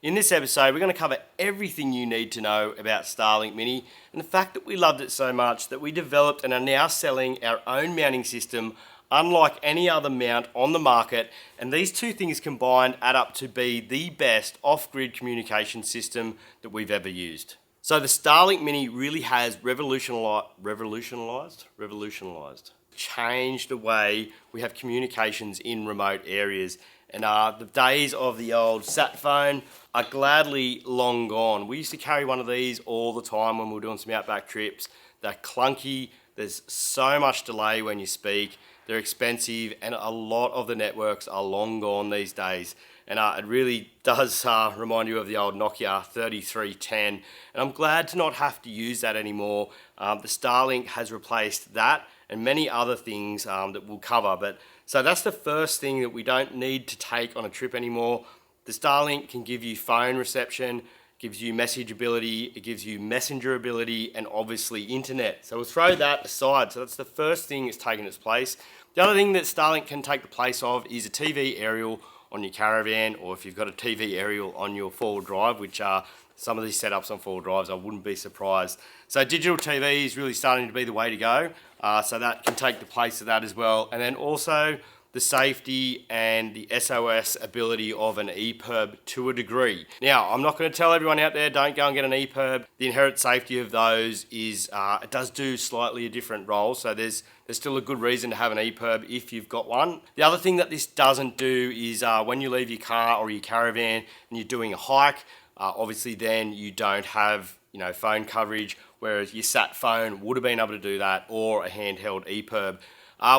In this episode, we're going to cover everything you need to know about Starlink Mini and the fact that we loved it so much that we developed and are now selling our own mounting system unlike any other mount on the market, and these two things combined add up to be the best off-grid communication system that we've ever used. So the Starlink Mini really has revolutionized, changed the way we have communications in remote areas. And the days of the old sat phone are gladly long gone. We used to carry one of these all the time when we were doing some outback trips. They're clunky, there's so much delay when you speak, they're expensive, and a lot of the networks are long gone these days. And it really does remind you of the old Nokia 3310. And I'm glad to not have to use that anymore. The Starlink has replaced that and many other things that we'll cover. So that's the first thing that we don't need to take on a trip anymore. The Starlink can give you phone reception, gives you message ability, it gives you messenger ability, and obviously internet. So we'll throw that aside. So that's the first thing that's taken its place. The other thing that Starlink can take the place of is a TV aerial on your caravan, or if you've got a TV aerial on your four-wheel drive, which are some of these setups on four-wheel drives, I wouldn't be surprised. So digital TV is really starting to be the way to go. So that can take the place of that as well. And then also the safety and the SOS ability of an EPIRB to a degree. Now, I'm not going to tell everyone out there, don't go and get an EPIRB. The inherent safety of those is, it does do slightly a different role. So there's still a good reason to have an EPIRB if you've got one. The other thing that this doesn't do is when you leave your car or your caravan and you're doing a hike, obviously then you don't have phone coverage, whereas your sat phone would have been able to do that, or a handheld EPIRB.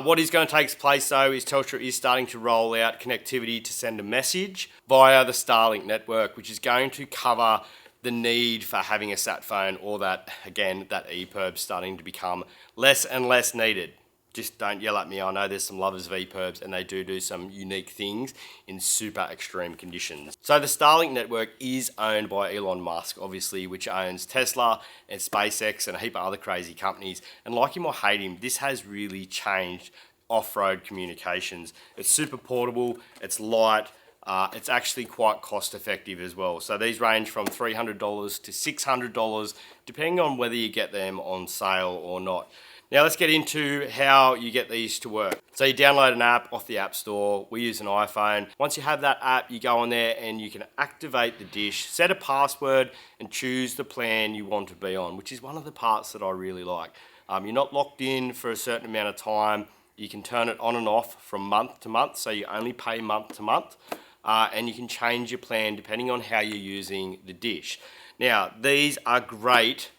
What is going to take place though is Telstra is starting to roll out connectivity to send a message via the Starlink network, which is going to cover the need for having a sat phone, or that EPIRB starting to become less and less needed. Just don't yell at me. I know there's some lovers of EPIRBs and they do some unique things in super extreme conditions. So the Starlink network is owned by Elon Musk, obviously, which owns Tesla and SpaceX and a heap of other crazy companies. And like him or hate him, this has really changed off-road communications. It's super portable, it's light, it's actually quite cost effective as well. So these range from $300 to $600, depending on whether you get them on sale or not. Now let's get into how you get these to work. So you download an app off the App Store. We use an iPhone. Once you have that app, you go on there and you can activate the dish, set a password, and choose the plan you want to be on, which is one of the parts that I really like. You're not locked in for a certain amount of time. You can turn it on and off from month to month, so you only pay month to month. And you can change your plan depending on how you're using the dish. Now, these are great,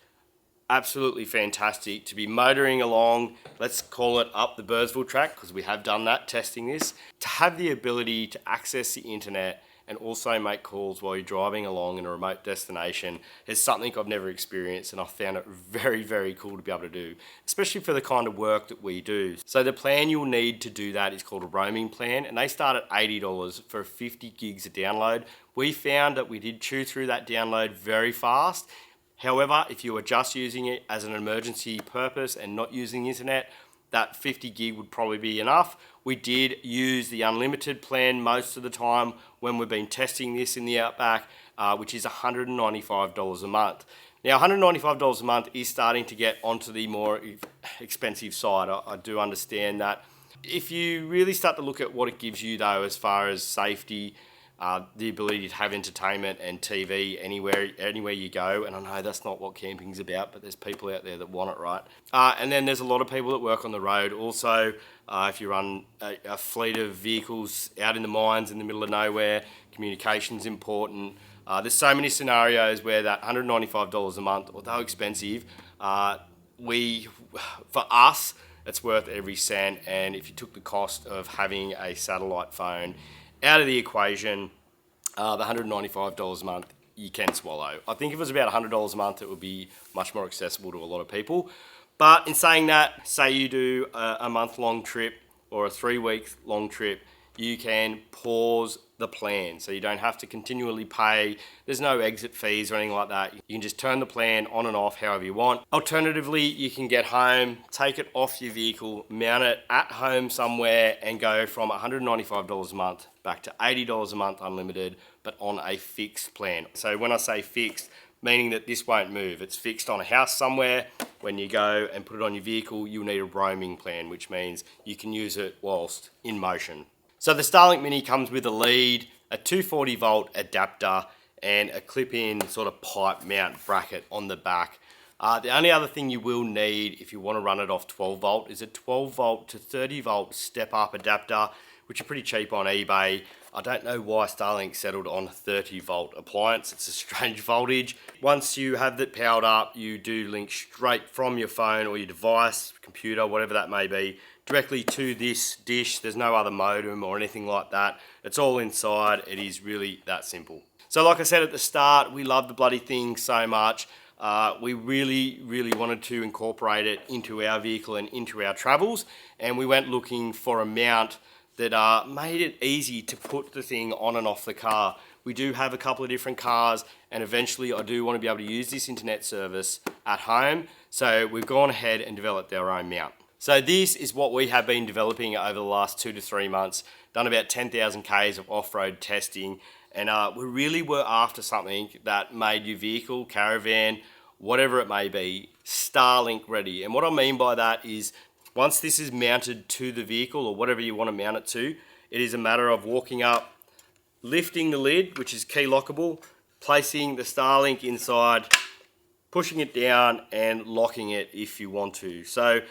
absolutely fantastic to be motoring along, let's call it up the Birdsville track, because we have done that, testing this, to have the ability to access the internet and also make calls while you're driving along in a remote destination is something I've never experienced, and I found it very, very cool to be able to do, especially for the kind of work that we do. So the plan you'll need to do that is called a roaming plan, and they start at $80 for 50 gigs of download. We found that we did chew through that download very fast. However, if you are just using it as an emergency purpose and not using the internet, that 50 gig would probably be enough. We did use the unlimited plan most of the time when we've been testing this in the Outback, which is $195 a month. Now, $195 a month is starting to get onto the more expensive side. I do understand that. If you really start to look at what it gives you though, as far as safety, the ability to have entertainment and TV anywhere you go, and I know that's not what camping's about, but there's people out there that want it, right? And then there's a lot of people that work on the road. Also, if you run a fleet of vehicles out in the mines in the middle of nowhere, communication's important. There's so many scenarios where that $195 a month, although expensive, for us, it's worth every cent. And if you took the cost of having a satellite phone out of the equation, the $195 a month you can swallow. I think if it was about $100 a month, it would be much more accessible to a lot of people. But in saying that, say you do a month-long trip or a 3-week long trip, you can pause the plan. So you don't have to continually pay. There's no exit fees or anything like that. You can just turn the plan on and off however you want. Alternatively, you can get home, take it off your vehicle, mount it at home somewhere and go from $195 a month back to $80 a month unlimited, but on a fixed plan. So when I say fixed, meaning that this won't move. It's fixed on a house somewhere. When you go and put it on your vehicle, you'll need a roaming plan, which means you can use it whilst in motion. So the Starlink Mini comes with a lead, a 240 volt adapter, and a clip-in sort of pipe mount bracket on the back. The only other thing you will need if you want to run it off 12 volt is a 12 volt to 30 volt step up adapter, which are pretty cheap on eBay. I don't know why Starlink settled on a 30 volt appliance. It's a strange voltage. Once you have that powered up, you do link straight from your phone or your device, computer, whatever that may be, directly to this dish. There's no other modem or anything like that. It's all inside. It is really that simple. So like I said at the start, we love the bloody thing so much. We really wanted to incorporate it into our vehicle and into our travels. And we went looking for a mount that made it easy to put the thing on and off the car. We do have a couple of different cars, and eventually I do want to be able to use this internet service at home. So we've gone ahead and developed our own mount. So this is what we have been developing over the last 2 to 3 months, done about 10,000 Ks of off-road testing, and we really were after something that made your vehicle, caravan, whatever it may be, Starlink ready. And what I mean by that is, once this is mounted to the vehicle or whatever you want to mount it to, it is a matter of walking up, lifting the lid, which is key lockable, placing the Starlink inside, pushing it down and locking it if you want to. So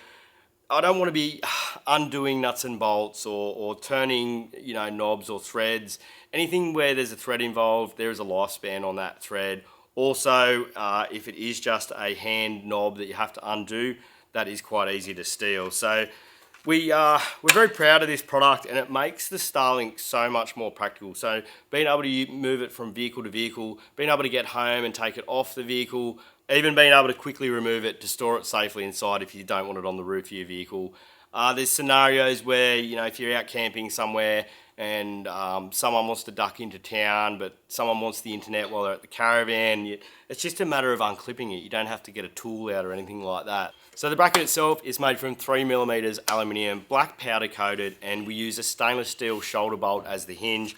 I don't want to be undoing nuts and bolts or turning, knobs or threads. Anything where there's a thread involved, there is a lifespan on that thread. Also, if it is just a hand knob that you have to undo, that is quite easy to steal. So we're very proud of this product, and it makes the Starlink so much more practical. So being able to move it from vehicle to vehicle, being able to get home and take it off the vehicle, even being able to quickly remove it to store it safely inside if you don't want it on the roof of your vehicle. There's scenarios where, if you're out camping somewhere and someone wants to duck into town, but someone wants the internet while they're at the caravan, it's just a matter of unclipping it. You don't have to get a tool out or anything like that. So the bracket itself is made from 3mm aluminium, black powder coated, and we use a stainless steel shoulder bolt as the hinge.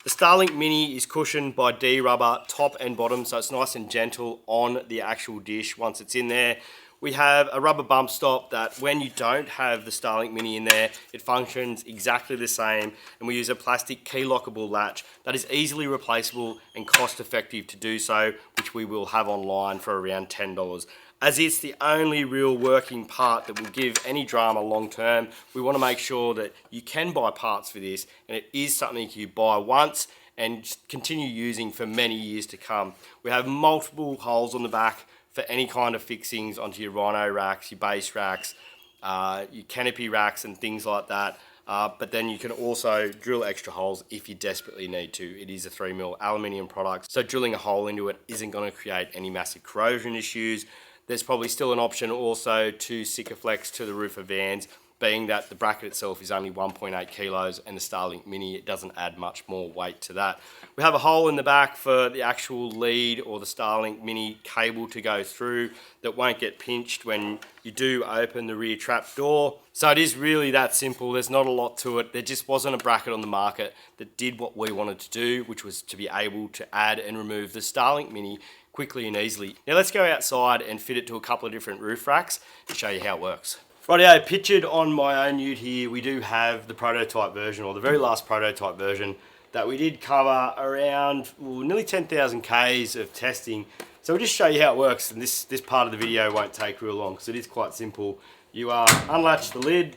The Starlink Mini is cushioned by D-rubber top and bottom, so it's nice and gentle on the actual dish once it's in there. We have a rubber bump stop that when you don't have the Starlink Mini in there, it functions exactly the same. And we use a plastic key lockable latch that is easily replaceable and cost effective to do so, which we will have online for around $10. As it's the only real working part that will give any drama long term, we want to make sure that you can buy parts for this, and it is something you buy once and continue using for many years to come. We have multiple holes on the back for any kind of fixings onto your rhino racks, your base racks, your canopy racks and things like that. But then you can also drill extra holes if you desperately need to. It is a 3mm aluminium product, so drilling a hole into it isn't going to create any massive corrosion issues. There's probably still an option also to Sikaflex to the roof of vans, being that the bracket itself is only 1.8 kilos and the Starlink Mini, it doesn't add much more weight to that. We have a hole in the back for the actual lead or the Starlink Mini cable to go through that won't get pinched when you do open the rear trap door. So it is really that simple. There's not a lot to it. There just wasn't a bracket on the market that did what we wanted to do, which was to be able to add and remove the Starlink Mini quickly and easily. Now let's go outside and fit it to a couple of different roof racks to show you how it works. Rightio, pictured on my own ute here, we do have the prototype version, or the very last prototype version that we did cover around nearly 10,000 Ks of testing. So we'll just show you how it works, and this part of the video won't take real long because it is quite simple. You unlatch the lid,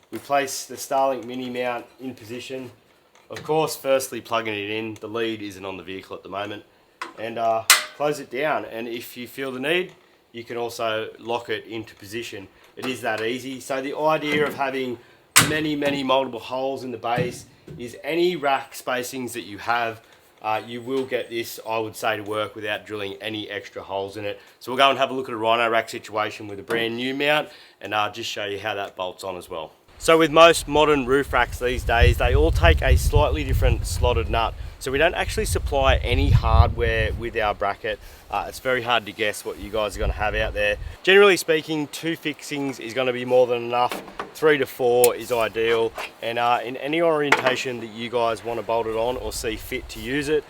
we place the Starlink Mini mount in position. Of course, firstly plugging it in, the lead isn't on the vehicle at the moment, and close it down. And if you feel the need, you can also lock it into position. It is that easy. So the idea of having many multiple holes in the base is any rack spacings that you have, you will get this, I would say, to work without drilling any extra holes in it. So we'll go and have a look at a rhino rack situation with a brand new mount, and I'll just show you how that bolts on as well. So with most modern roof racks these days, they all take a slightly different slotted nut. So we don't actually supply any hardware with our bracket. It's very hard to guess what you guys are going to have out there. Generally speaking, 2 fixings is going to be more than enough. 3 to 4 is ideal. And in any orientation that you guys want to bolt it on or see fit to use it,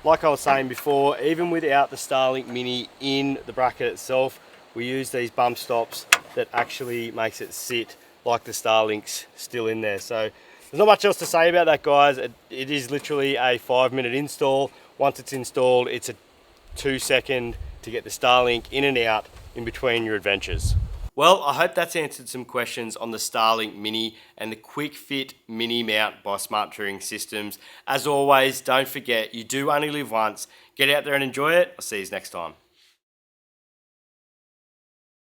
like I was saying before, even without the Starlink Mini in the bracket itself, we use these bump stops that actually makes it sit like the Starlink's still in there. So there's not much else to say about that, guys. It is literally a 5-minute install. Once it's installed, it's a 2-second to get the Starlink in and out in between your adventures. Well, I hope that's answered some questions on the Starlink Mini and the Quick Fit Mini Mount by Smart Touring Systems. As always, don't forget, you do only live once. Get out there and enjoy it. I'll see you next time.